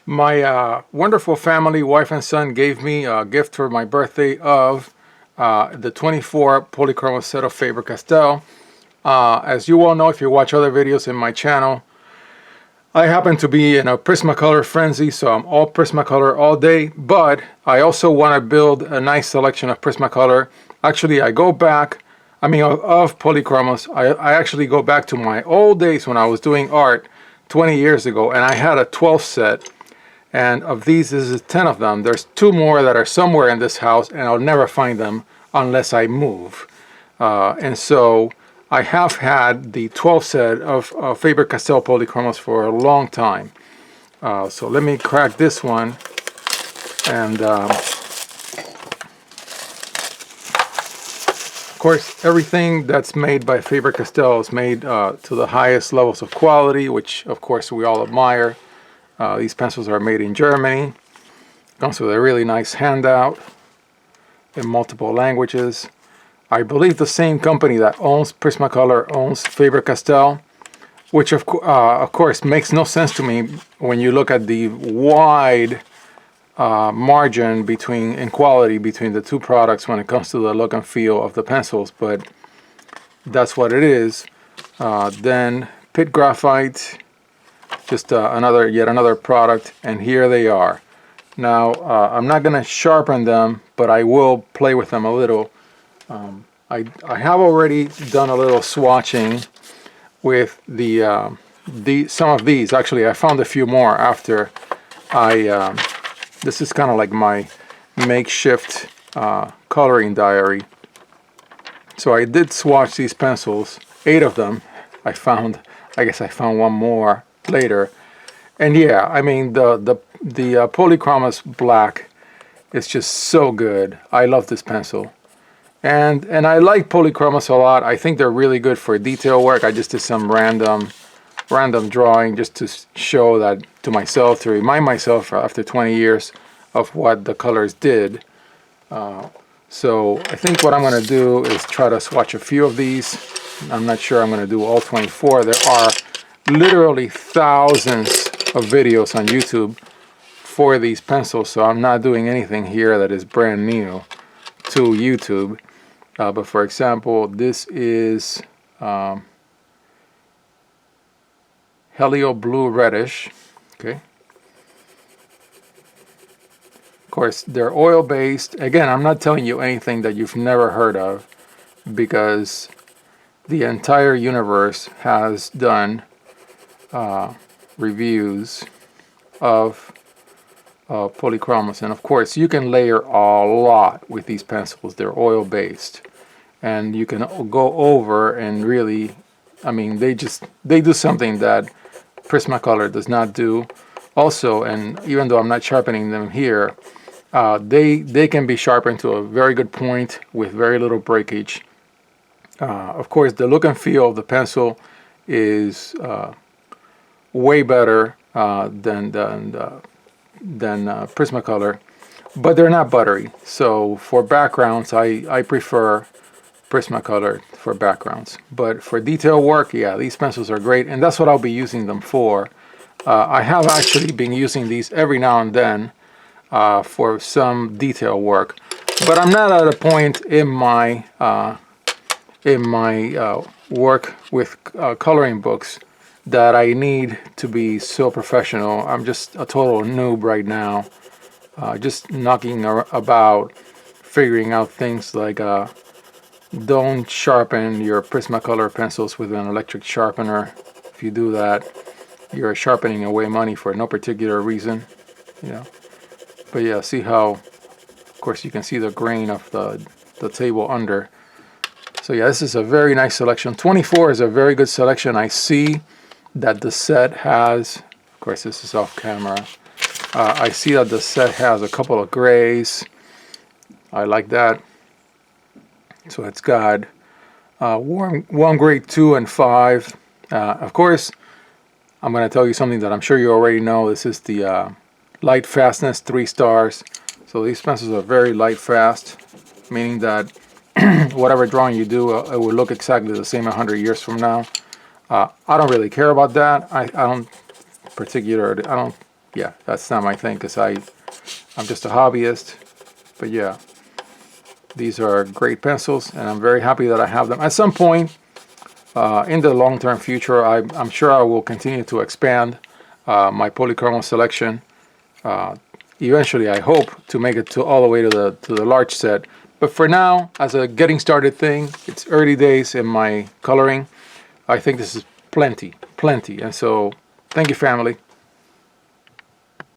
My wonderful family, wife and son, gave me a gift for my birthday of the 24 Polychromos set of Faber Castell. As you all know, if you watch other videos in my channel, I happen to be in a Prismacolor frenzy, so I'm all Prismacolor all day, but I also want to build a nice selection of Prismacolor. Actually, I go back, of Polychromos. I actually go back to my old days when I was doing art 20 years ago, and I had a 12 set. And of these, this is 10 of them. There's 2 more that are somewhere in this house, and I'll never find them unless I move. And so I have had the 12 set of Faber Castell Polychromos for a long time. So let me crack this one. And of course, everything that's made by Faber Castell is made to the highest levels of quality, which of course we all admire. These pencils are made in Germany. Comes with a really nice handout in multiple languages. I believe the same company that owns Prismacolor owns Faber Castell, which of course makes no sense to me when you look at the wide margin in quality between the 2 products when it comes to the look and feel of the pencils, but that's what it is. Then pit graphite. Just yet another product, and here they are. Now I'm not going to sharpen them, but I will play with them a little. I have already done a little swatching with some of these. Actually, I found a few more after this is kind of like my makeshift coloring diary. So I did swatch these pencils, 8 of them. I guess I found one more later, and yeah, I mean the Polychromos black is just so good. I love this pencil, and I like Polychromos a lot. I think they're really good for detail work. I just did some random drawing just to show that to myself, to remind myself after 20 years of what the colors did. So I think what I'm going to do is try to swatch a few of these. I'm not sure I'm going to do all 24. There are literally thousands of videos on YouTube for these pencils, so I'm not doing anything here that is brand new to YouTube. But for example, this is Helio Blue Reddish. Okay. Of course, they're oil-based. Again, I'm not telling you anything that you've never heard of, because the entire universe has done reviews of Polychromos, and of course you can layer a lot with these pencils. They're oil based, and you can go over and really, I mean, they do something that Prismacolor does not do also. And even though I'm not sharpening them here, they can be sharpened to a very good point with very little breakage. Of course, the look and feel of the pencil is way better than Prismacolor, but they're not buttery. So for backgrounds, I prefer Prismacolor for backgrounds. But for detail work, yeah, these pencils are great, and that's what I'll be using them for. I have actually been using these every now and then for some detail work, but I'm not at a point in my work with coloring books that I need to be so professional. I'm just a total noob right now, just knocking about, figuring out things like don't sharpen your Prismacolor pencils with an electric sharpener. If you do that, you're sharpening away money for no particular reason, you know. But yeah, see how, of course, you can see the grain of the table under. So yeah, this is a very nice selection. 24 is a very good selection. I see that the set has, of course this is off camera, I see that the set has a couple of grays. I like that. So it's got warm grade 2 and 5. Of course, I'm going to tell you something that I'm sure you already know. This is the light fastness 3 stars. So these pencils are very light fast, meaning that whatever drawing you do, it will look exactly the same 100 years from now. I don't really care about that. I don't yeah, that's not my thing because I'm just a hobbyist. But yeah, these are great pencils, and I'm very happy that I have them. At some point in the long-term future, I'm sure I will continue to expand my Polychromos selection. Eventually, I hope to make it to all the way to the large set. But for now, as a getting started thing, it's early days in my coloring. I think this is plenty. And so, thank you, family.